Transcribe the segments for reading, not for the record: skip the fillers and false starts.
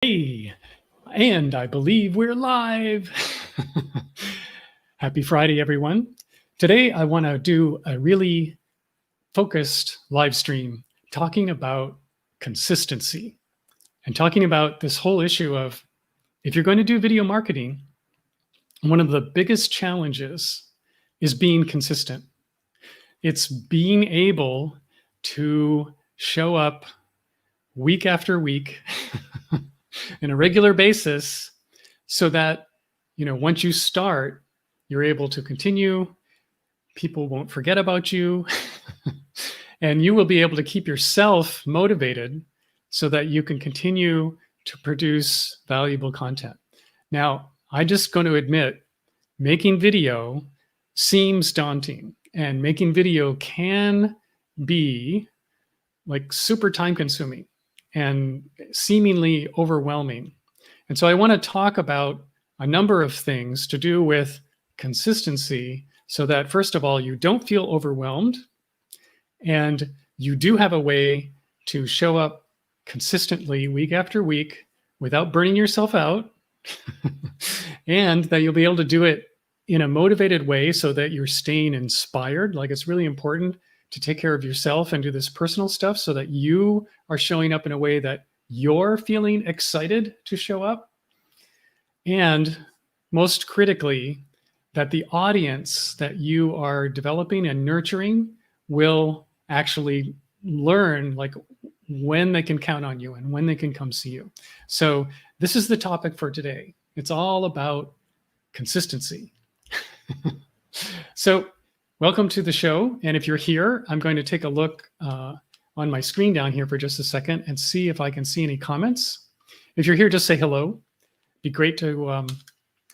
Hey, and I believe we're live. Happy Friday, everyone. Today, I want to do a really focused live stream talking about consistency and talking about this whole issue of if you're going to do video marketing, one of the biggest challenges is being consistent. It's being able to show up week after week in a regular basis so that, once you start, you're able to continue. People won't forget about you. And you will be able to keep yourself motivated so that you can continue to produce valuable content. Now, I'm just going to admit, making video seems daunting, and making video can be like super time consuming and seemingly overwhelming. And so I want to talk about a number of things to do with consistency so that, first of all, you don't feel overwhelmed and you do have a way to show up consistently week after week without burning yourself out, and that you'll be able to do it in a motivated way so that you're staying inspired. Like, it's really important to take care of yourself and do this personal stuff so that you are showing up in a way that you're feeling excited to show up. And most critically, that the audience that you are developing and nurturing will actually learn like when they can count on you and when they can come see you. So this is the topic for today. It's all about consistency. So welcome to the show. And if you're here, I'm going to take a look on my screen down here for just a second and see if I can see any comments. If you're here, just say hello. Be great to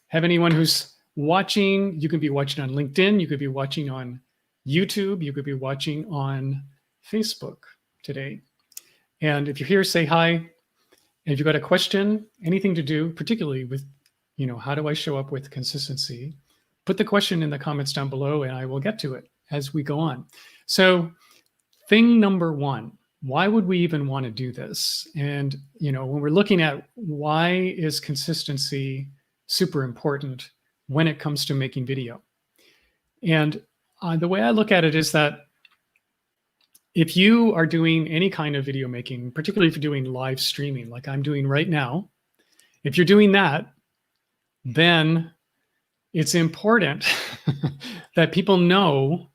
have anyone who's watching. You can be watching on LinkedIn. You could be watching on YouTube. You could be watching on Facebook today. And if you're here, say hi. And if you've got a question, anything to do, particularly with, how do I show up with consistency? Put the question in the comments down below and I will get to it as we go on. So thing number one, why would we even want to do this? And, when we're looking at why is consistency super important when it comes to making video? And the way I look at it is that if you are doing any kind of video making, particularly if you're doing live streaming like I'm doing right now, if you're doing that, then it's important that people know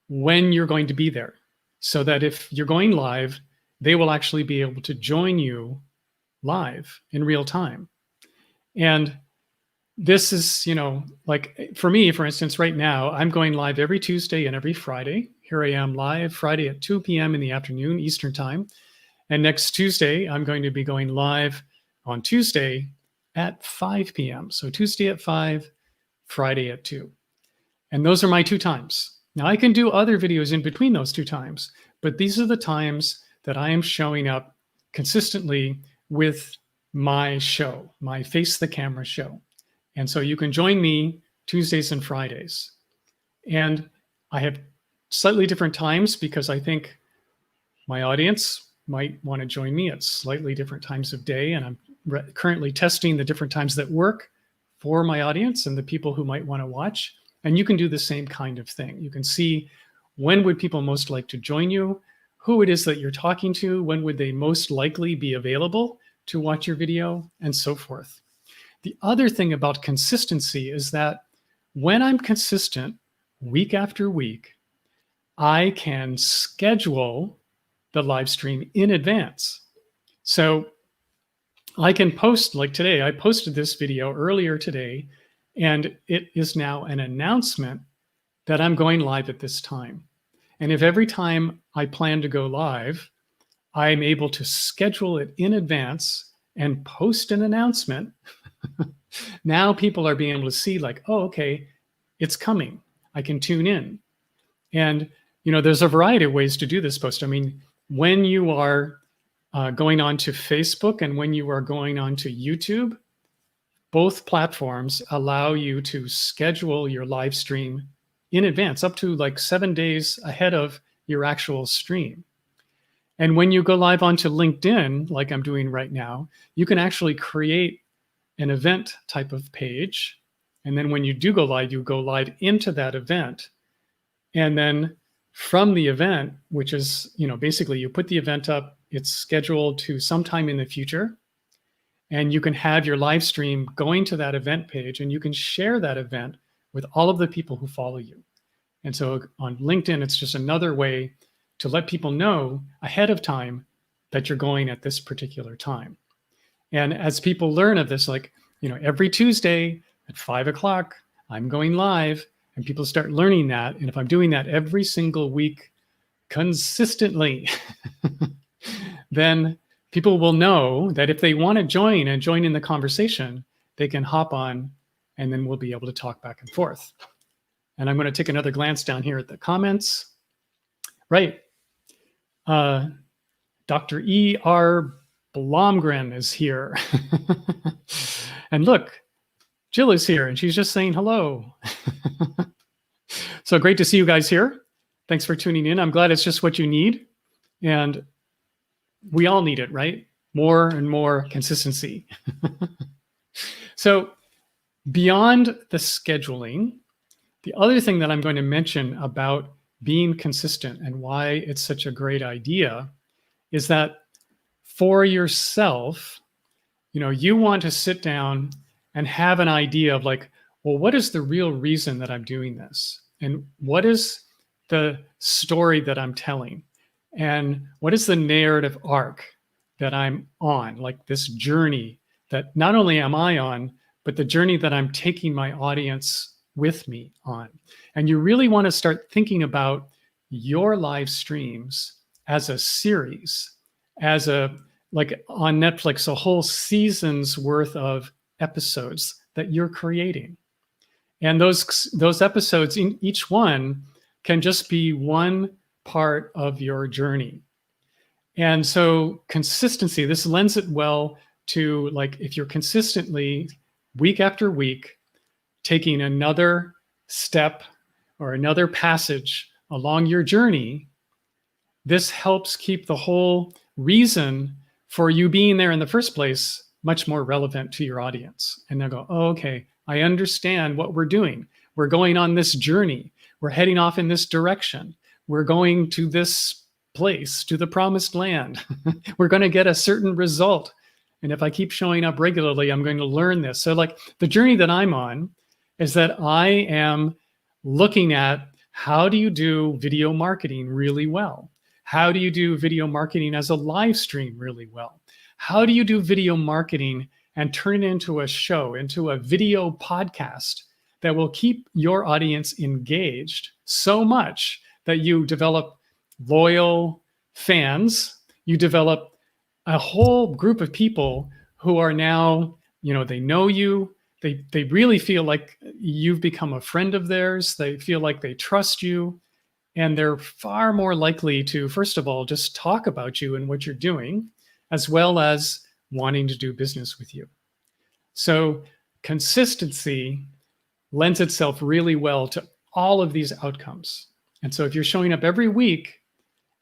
when you're going to be there, so that if you're going live, they will actually be able to join you live in real time. And this is, like for me, for instance, right now, I'm going live every Tuesday and every Friday. Here I am live Friday at 2 p.m. in the afternoon, Eastern time. And next Tuesday, I'm going to be going live on Tuesday at 5 p.m. So Tuesday at 5, Friday at 2. And those are my 2 times. Now I can do other videos in between those 2 times, but these are the times that I am showing up consistently with my show, my Face the Camera show. And so you can join me Tuesdays and Fridays. And I have slightly different times because I think my audience might want to join me at slightly different times of day. And I'm currently testing the different times that work for my audience and the people who might want to watch. And you can do the same kind of thing. You can see when would people most like to join you, who it is that you're talking to, when would they most likely be available to watch your video, and so forth. The other thing about consistency is that when I'm consistent week after week, I can schedule the live stream in advance. So I can post, like today, I posted this video earlier today, and it is now an announcement that I'm going live at this time. And if every time I plan to go live, I'm able to schedule it in advance and post an announcement, now people are being able to see like, oh, okay, it's coming. I can tune in. And, there's a variety of ways to do this post. I mean, when you are going on to Facebook and when you are going on to YouTube, both platforms allow you to schedule your live stream in advance, up to like 7 days ahead of your actual stream. And when you go live onto LinkedIn, like I'm doing right now, you can actually create an event type of page. And then when you do go live, you go live into that event. And then from the event, which is, basically you put the event up, it's scheduled to sometime in the future. And you can have your live stream going to that event page, and you can share that event with all of the people who follow you. And so on LinkedIn, it's just another way to let people know ahead of time that you're going at this particular time. And as people learn of this, like, every Tuesday at 5 o'clock, I'm going live, and people start learning that. And if I'm doing that every single week consistently, then people will know that if they want to join and join in the conversation, they can hop on, and then we'll be able to talk back and forth. And I'm going to take another glance down here at the comments. Right. Dr. E.R. Blomgren is here. And look, Jill is here, and she's just saying hello. So great to see you guys here. Thanks for tuning in. I'm glad it's just what you need. And we all need it, right? More and more consistency. So beyond the scheduling, the other thing that I'm going to mention about being consistent and why it's such a great idea is that for yourself, you want to sit down and have an idea of like, well, what is the real reason that I'm doing this? And what is the story that I'm telling? And what is the narrative arc that I'm on? Like this journey that not only am I on, but the journey that I'm taking my audience with me on. And you really want to start thinking about your live streams as a series, as like on Netflix, a whole season's worth of episodes that you're creating. And those episodes, in each one, can just be one part of your journey. And so consistency, this lends it well to, like, if you're consistently week after week taking another step or another passage along your journey, this helps keep the whole reason for you being there in the first place much more relevant to your audience. And they'll go, oh, okay, I understand what we're doing. We're going on this journey. We're heading off in this direction. We're going to this place, to the promised land. We're going to get a certain result. And if I keep showing up regularly, I'm going to learn this. So like the journey that I'm on is that I am looking at, how do you do video marketing really well? How do you do video marketing as a live stream really well? How do you do video marketing and turn it into a show, into a video podcast that will keep your audience engaged so much that you develop loyal fans, you develop a whole group of people who are now, they know you, they really feel like you've become a friend of theirs, they feel like they trust you, and they're far more likely to, first of all, just talk about you and what you're doing, as well as wanting to do business with you. So consistency lends itself really well to all of these outcomes. And so if you're showing up every week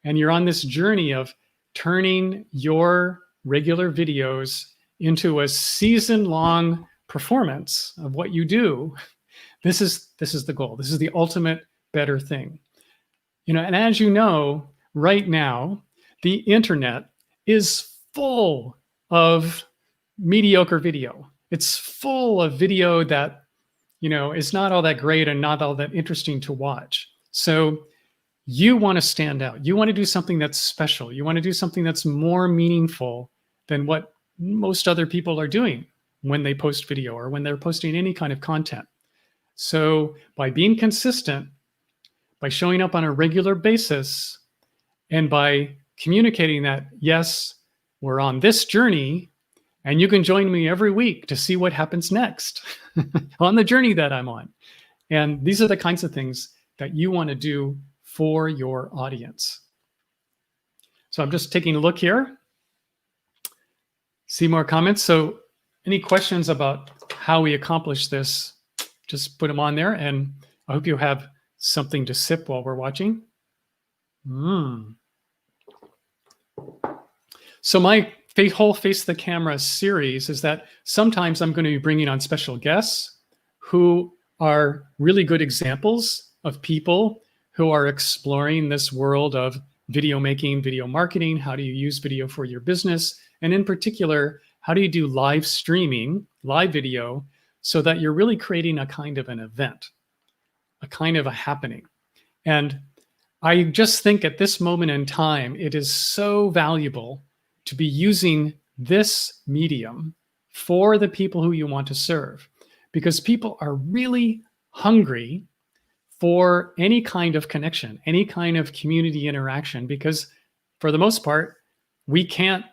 and you're on this journey of turning your regular videos into a season-long performance of what you do, this is the goal. This is the ultimate better thing. And as you know, right now, the internet is full of mediocre video. It's full of video that, is not all that great and not all that interesting to watch. So you want to stand out. You want to do something that's special. You want to do something that's more meaningful than what most other people are doing when they post video or when they're posting any kind of content. So by being consistent, by showing up on a regular basis, and by communicating that, yes, we're on this journey, and you can join me every week to see what happens next on the journey that I'm on. And these are the kinds of things that you want to do for your audience. So I'm just taking a look here. See more comments. So any questions about how we accomplish this, just put them on there. And I hope you have something to sip while we're watching. So my whole Face the Camera series is that sometimes I'm going to be bringing on special guests who are really good examples of people who are exploring this world of video making, video marketing. How do you use video for your business? And in particular, how do you do live streaming, live video, so that you're really creating a kind of an event, a kind of a happening. And I just think at this moment in time, it is so valuable to be using this medium for the people who you want to serve, because people are really hungry for any kind of connection, any kind of community interaction, because for the most part, we can't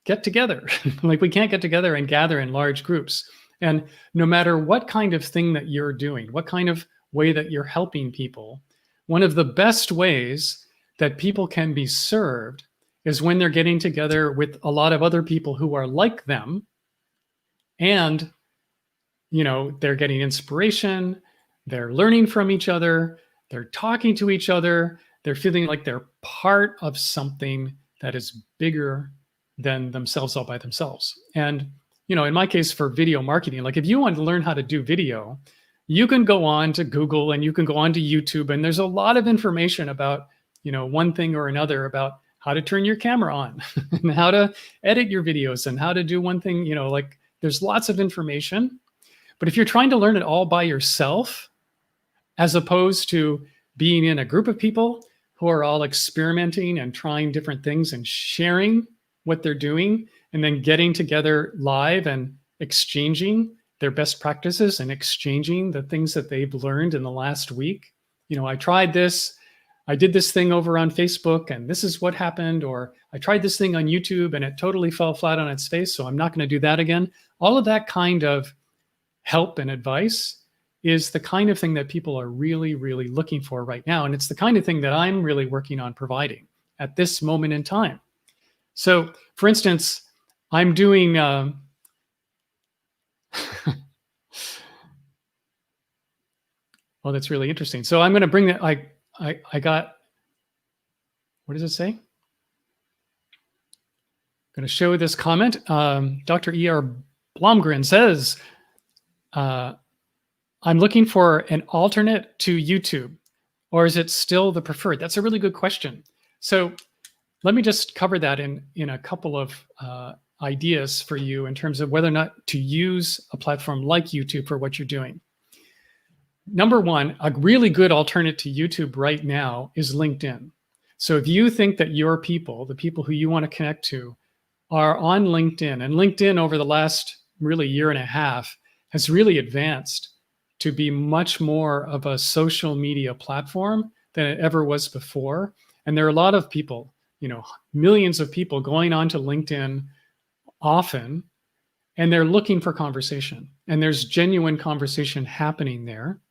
get together. Like we can't get together and gather in large groups. And no matter what kind of thing that you're doing, what kind of way that you're helping people, one of the best ways that people can be served is when they're getting together with a lot of other people who are like them, and they're getting inspiration, they're learning from each other, they're talking to each other, they're feeling like they're part of something that is bigger than themselves all by themselves. And in my case, for video marketing, like if you want to learn how to do video, you can go on to Google and you can go on to YouTube, and there's a lot of information about one thing or another about how to turn your camera on and how to edit your videos and how to do one thing. Like there's lots of information. But if you're trying to learn it all by yourself, as opposed to being in a group of people who are all experimenting and trying different things and sharing what they're doing, and then getting together live and exchanging their best practices and exchanging the things that they've learned in the last week. I tried this, I did this thing over on Facebook and this is what happened, or I tried this thing on YouTube and it totally fell flat on its face, so I'm not going to do that again. All of that kind of help and advice is the kind of thing that people are really, really looking for right now. And it's the kind of thing that I'm really working on providing at this moment in time. So for instance, I'm doing, well, that's really interesting. So I'm going to bring that, I got, what does it say? I'm going to show this comment. Dr. E.R. Blomgren says, I'm looking for an alternate to YouTube, or is it still the preferred? That's a really good question. So let me just cover that in a couple of ideas for you in terms of whether or not to use a platform like YouTube for what you're doing. Number one, a really good alternative to YouTube right now is LinkedIn. So if you think that your people, the people who you want to connect to, are on LinkedIn, and LinkedIn over the last really year and a half has really advanced to be much more of a social media platform than it ever was before. And there are a lot of people, millions of people going onto LinkedIn often, and they're looking for conversation. And there's genuine conversation happening there.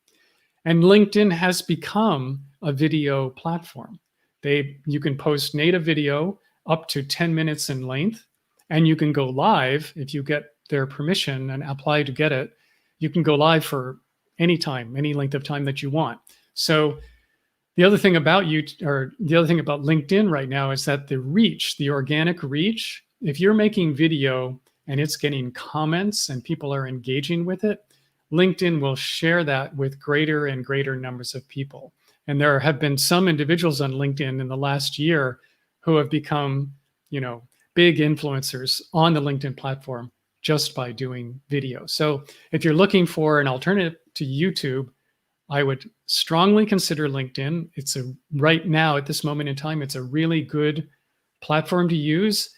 And LinkedIn has become a video platform. You can post native video up to 10 minutes in length, and you can go live if you get their permission and apply to get it. You can go live for any time, any length of time that you want. So the other thing about LinkedIn right now is that the reach, the organic reach, if you're making video and it's getting comments and people are engaging with it, LinkedIn will share that with greater and greater numbers of people. And there have been some individuals on LinkedIn in the last year who have become, big influencers on the LinkedIn platform just by doing video. So if you're looking for an alternative to YouTube, I would strongly consider LinkedIn. Right now, at this moment in time, it's a really good platform to use.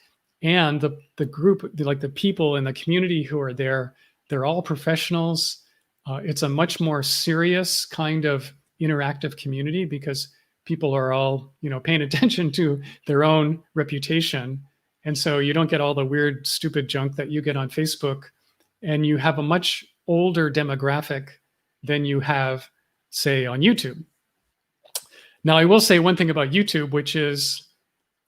And the group, like the people in the community who are there, they're all professionals. It's a much more serious kind of interactive community because people are all, paying attention to their own reputation. And so you don't get all the weird, stupid junk that you get on Facebook. And you have a much older demographic than you have, say, on YouTube. Now, I will say one thing about YouTube, which is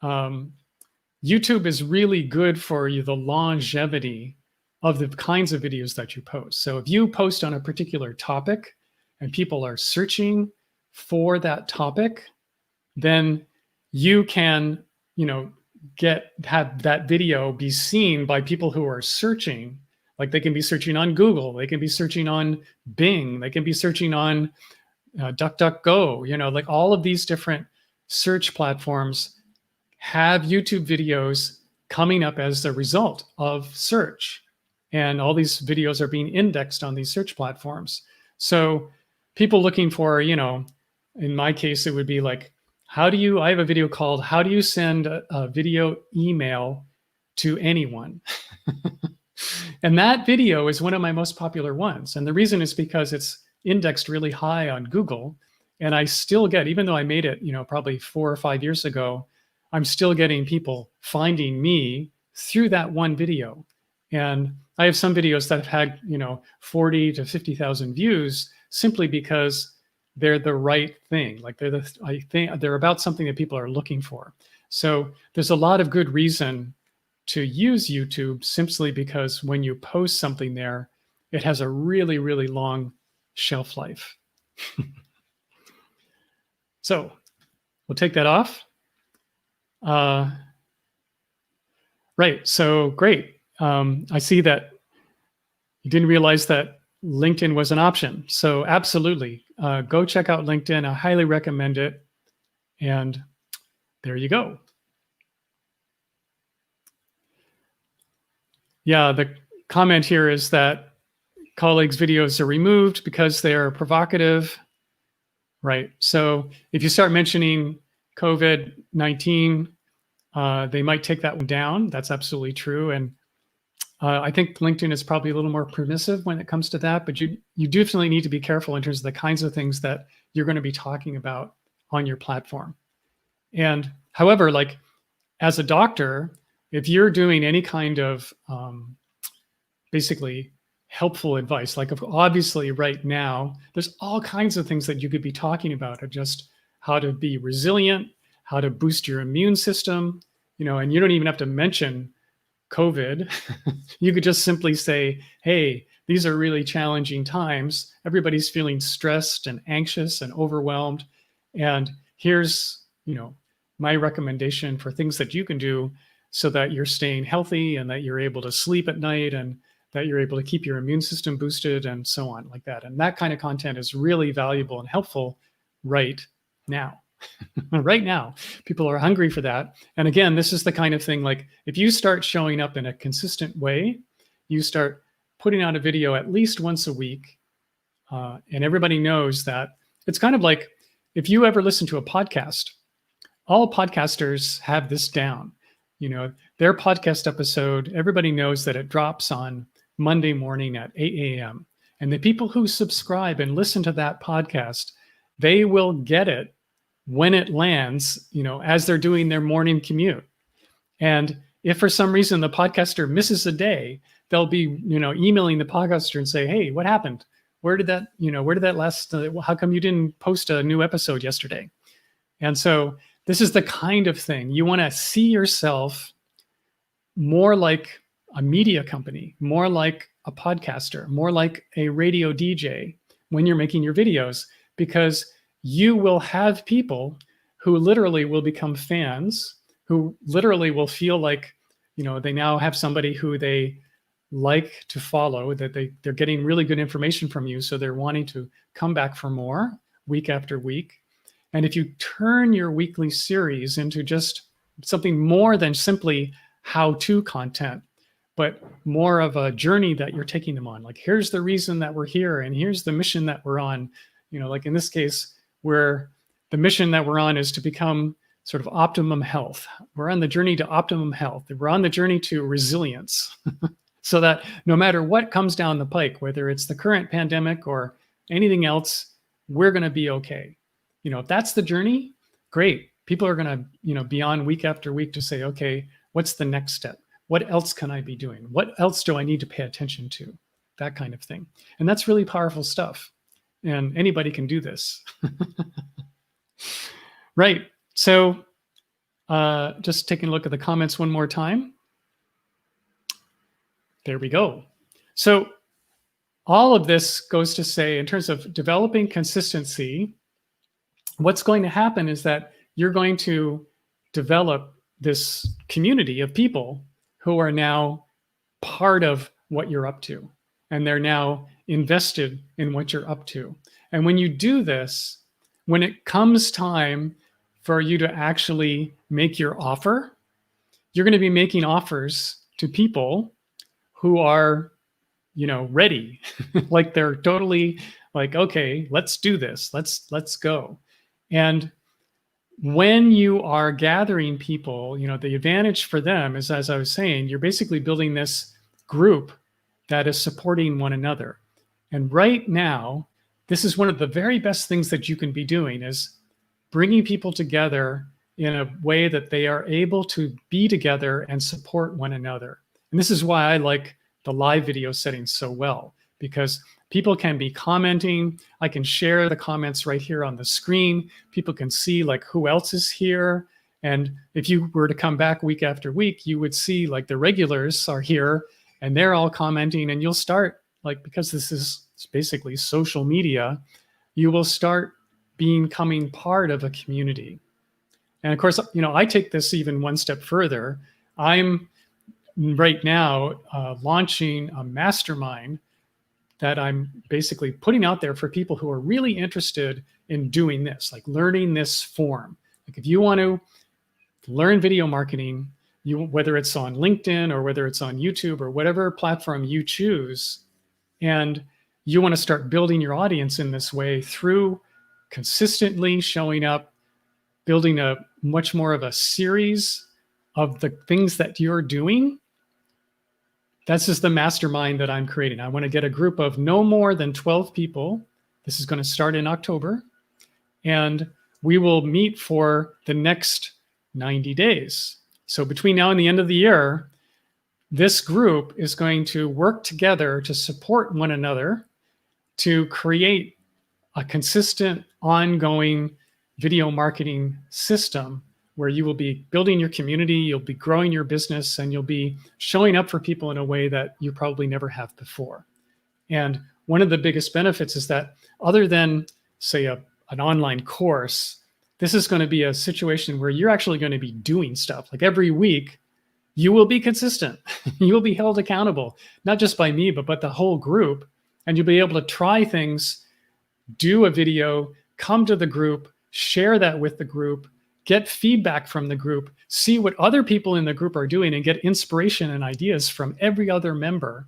YouTube is really good for the longevity of the kinds of videos that you post. So if you post on a particular topic and people are searching for that topic, then you can, have that video be seen by people who are searching. Like they can be searching on Google, they can be searching on Bing, they can be searching on DuckDuckGo, like all of these different search platforms have YouTube videos coming up as a result of search. And all these videos are being indexed on these search platforms. So people looking for, in my case, it would be like, I have a video called How Do You Send a Video Email to Anyone? And that video is one of my most popular ones. And the reason is because it's indexed really high on Google. And I still get, even though I made it, probably 4 or 5 years ago, I'm still getting people finding me through that one video. And I have some videos that have had, 40 to 50,000 views simply because they're the right thing. Like I think they're about something that people are looking for. So there's a lot of good reason to use YouTube simply because when you post something there, it has a really, really long shelf life. So we'll take that off. Right, so great. I see that you didn't realize that LinkedIn was an option. So absolutely, go check out LinkedIn. I highly recommend it. And there you go. Yeah, the comment here is that colleagues' videos are removed because they are provocative. Right. So if you start mentioning COVID-19, they might take that one down. That's absolutely true. And I think LinkedIn is probably a little more permissive when it comes to that, but you definitely need to be careful in terms of the kinds of things that you're going to be talking about on your platform. And however, like as a doctor, if you're doing any kind of basically helpful advice, like obviously right now, there's all kinds of things that you could be talking about, just how to be resilient, how to boost your immune system, and you don't even have to mention COVID. You could just simply say, hey, these are really challenging times. Everybody's feeling stressed and anxious and overwhelmed. And here's, my recommendation for things that you can do so that you're staying healthy and that you're able to sleep at night and that you're able to keep your immune system boosted and so on like that. And that kind of content is really valuable and helpful right now. Right now, people are hungry for that. And again, this is the kind of thing, like if you start showing up in a consistent way, you start putting out a video at least once a week, and everybody knows that it's kind of like if you ever listen to a podcast, all podcasters have this down. Their podcast episode, everybody knows that it drops on Monday morning at 8 a.m. And the people who subscribe and listen to that podcast, they will get it when it lands, as they're doing their morning commute. And if for some reason the podcaster misses a day, they'll be, emailing the podcaster and say, hey, what happened? Where did that last, how come you didn't post a new episode yesterday? And so this is the kind of thing you want to see yourself more like a media company, more like a podcaster, more like a radio DJ when you're making your videos, because you will have people who literally will become fans, who literally will feel like, they now have somebody who they like to follow, that they're getting really good information from you. So they're wanting to come back for more week after week. And if you turn your weekly series into just something more than simply how-to content, but more of a journey that you're taking them on, like here's the reason that we're here and here's the mission that we're on, like in this case, where the mission that we're on is to become sort of optimum health. We're on the journey to optimum health. We're on the journey to resilience so that no matter what comes down the pike, whether it's the current pandemic or anything else, we're going to be okay. If that's the journey, great. People are going to, be on week after week to say, okay, what's the next step? What else can I be doing? What else do I need to pay attention to? That kind of thing. And that's really powerful stuff. And anybody can do this. Right. So just taking a look at the comments one more time. There we go. So all of this goes to say, in terms of developing consistency, what's going to happen is that you're going to develop this community of people who are now part of what you're up to, and they're now invested in what you're up to. And when you do this, when it comes time for you to actually make your offer, you're going to be making offers to people who are, ready. Like they're totally like, okay, let's do this. Let's go. And when you are gathering people, the advantage for them is, as I was saying, you're basically building this group that is supporting one another. And right now, this is one of the very best things that you can be doing, is bringing people together in a way that they are able to be together and support one another. And this is why I like the live video settings so well, because people can be commenting. I can share the comments right here on the screen. People can see like who else is here. And if you were to come back week after week, you would see like the regulars are here and they're all commenting, and you'll start, like, because this is basically social media, you will start becoming part of a community. And of course, I take this even one step further. I'm right now launching a mastermind that I'm basically putting out there for people who are really interested in doing this, like learning this form. Like if you want to learn video marketing, whether it's on LinkedIn or whether it's on YouTube or whatever platform you choose, and you want to start building your audience in this way through consistently showing up, building a much more of a series of the things that you're doing, that's just the mastermind that I'm creating. I want to get a group of no more than 12 people. This is going to start in October, and we will meet for the next 90 days. So between now and the end of the year, this group is going to work together to support one another to create a consistent, ongoing video marketing system where you will be building your community, you'll be growing your business, and you'll be showing up for people in a way that you probably never have before. And one of the biggest benefits is that, other than, say, an online course, this is going to be a situation where you're actually going to be doing stuff. Like every week, you will be consistent. You will be held accountable, not just by me, but the whole group. And you'll be able to try things, do a video, come to the group, share that with the group, get feedback from the group, see what other people in the group are doing, and get inspiration and ideas from every other member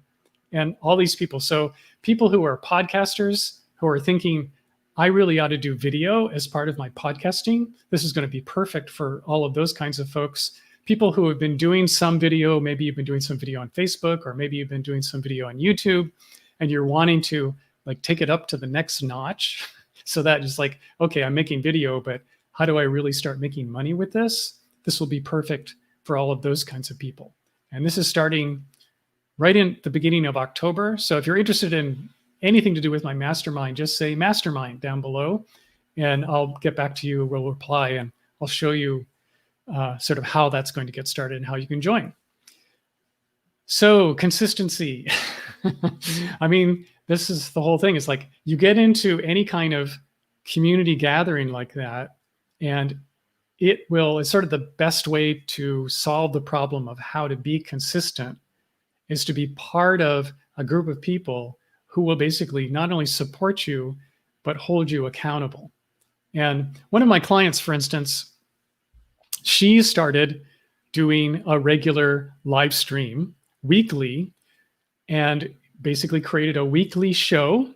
and all these people. So people who are podcasters, who are thinking, I really ought to do video as part of my podcasting, this is going to be perfect for all of those kinds of folks. People who have been doing some video, maybe you've been doing some video on Facebook, or maybe you've been doing some video on YouTube, and you're wanting to like take it up to the next notch. So that is like, okay, I'm making video, but how do I really start making money with this? This will be perfect for all of those kinds of people. And this is starting right in the beginning of October. So if you're interested in anything to do with my mastermind, just say mastermind down below, and I'll get back to you. We'll reply, and I'll show you sort of how that's going to get started and how you can join. So consistency. I mean, this is the whole thing. It's like you get into any kind of community gathering like that, and it's sort of the best way to solve the problem of how to be consistent is to be part of a group of people who will basically not only support you, but hold you accountable. And one of my clients, for instance, she started doing a regular live stream weekly and basically created a weekly show.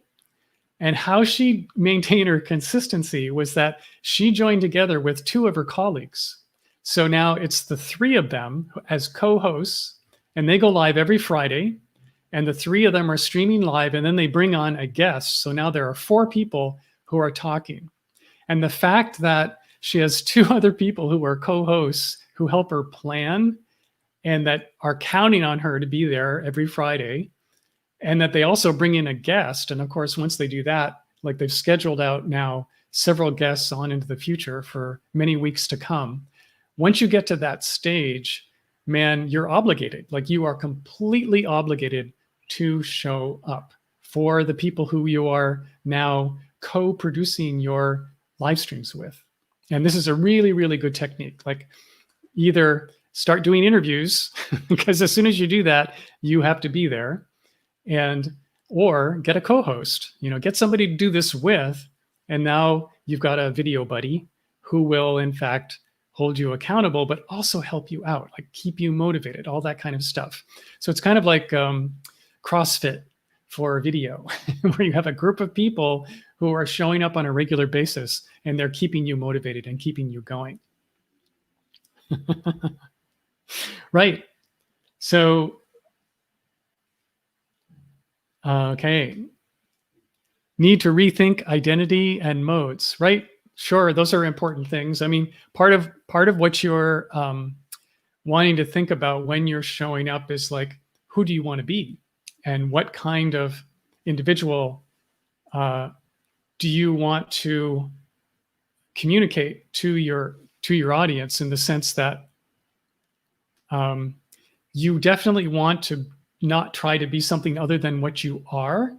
And how she maintained her consistency was that she joined together with two of her colleagues. So now it's the three of them as co-hosts, and they go live every Friday, and the three of them are streaming live, and then they bring on a guest. So now there are four people who are talking. And the fact that she has two other people who are co-hosts who help her plan and that are counting on her to be there every Friday, and that they also bring in a guest. And of course, once they do that, like they've scheduled out now several guests on into the future for many weeks to come. Once you get to that stage, man, you're obligated. Like you are completely obligated to show up for the people who you are now co-producing your live streams with. And this is a really, really good technique. Like either start doing interviews, because as soon as you do that, you have to be there, and or get a co-host, get somebody to do this with, and now you've got a video buddy who will in fact hold you accountable, but also help you out, like keep you motivated, all that kind of stuff. So it's kind of like CrossFit for video, where you have a group of people who are showing up on a regular basis, and they're keeping you motivated and keeping you going. Right. So, okay. Need to rethink identity and modes, right? Sure, those are important things. I mean, part of what you're wanting to think about when you're showing up is like, who do you want to be, and what kind of individual do you want to communicate to your audience, in the sense that you definitely want to not try to be something other than what you are,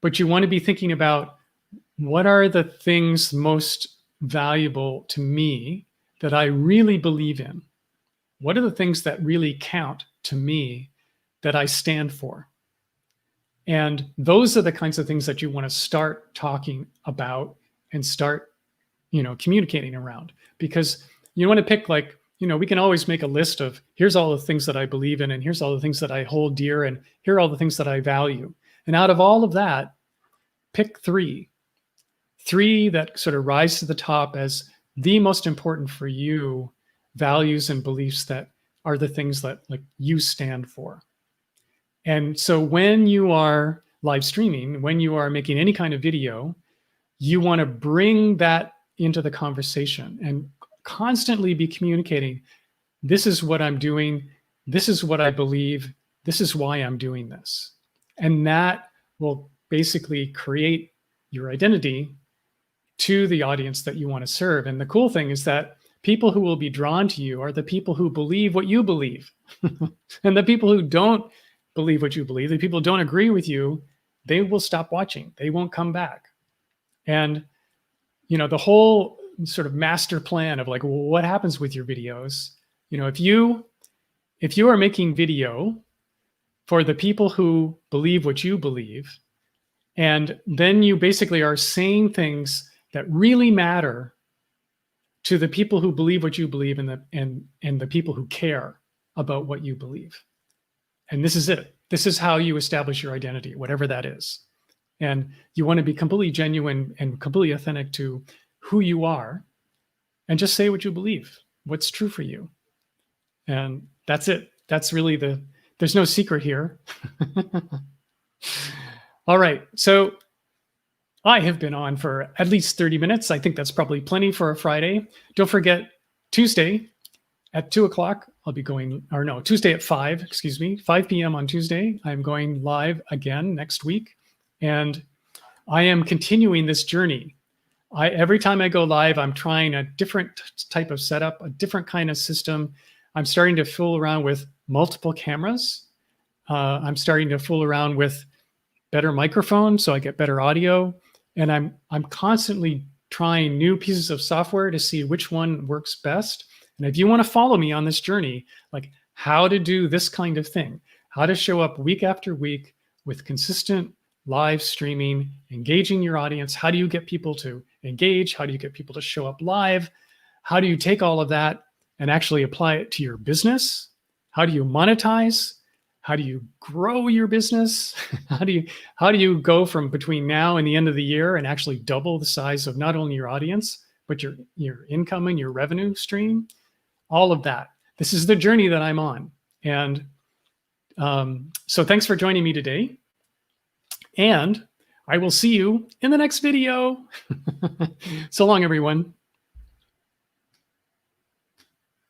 but you want to be thinking about, what are the things most valuable to me that I really believe in? What are the things that really count to me that I stand for? And those are the kinds of things that you want to start talking about and start, communicating around. Because you want to pick, like, we can always make a list of, here's all the things that I believe in, and here's all the things that I hold dear, and here are all the things that I value. And out of all of that, pick three that sort of rise to the top as the most important for you values and beliefs, that are the things that like you stand for. And so when you are live streaming, when you are making any kind of video, you want to bring that into the conversation and constantly be communicating, this is what I'm doing, this is what I believe, this is why I'm doing this. And that will basically create your identity to the audience that you want to serve. And the cool thing is that people who will be drawn to you are the people who believe what you believe. And the people who don't believe what you believe, the people who don't agree with you, they will stop watching. They won't come back. And, the whole sort of master plan of like, well, what happens with your videos? If you are making video for the people who believe what you believe, and then you basically are saying things that really matter to the people who believe what you believe, and the people who care about what you believe. And this is it. This is how you establish your identity, whatever that is. And you want to be completely genuine and completely authentic to who you are, and just say what you believe, what's true for you. And that's it. That's really there's no secret here. All right. So I have been on for at least 30 minutes. I think that's probably plenty for a Friday. Don't forget, Tuesday at 2 o'clock, I'll be going, or no, Tuesday at 5 p.m. on Tuesday. I'm going live again next week. And I am continuing this journey. Every time I go live, I'm trying a different type of setup, a different kind of system. I'm starting to fool around with multiple cameras. I'm starting to fool around with better microphones so I get better audio. And I'm constantly trying new pieces of software to see which one works best. And if you want to follow me on this journey, like how to do this kind of thing, how to show up week after week with consistent live streaming, engaging your audience, how do you get people to engage? How do you get people to show up live? How do you take all of that and actually apply it to your business? How do you monetize? How do you grow your business? How do you go from between now and the end of the year and actually double the size of not only your audience, but your income and your revenue stream? All of that. This is the journey that I'm on. And so thanks for joining me today. And I will see you in the next video. So long, everyone.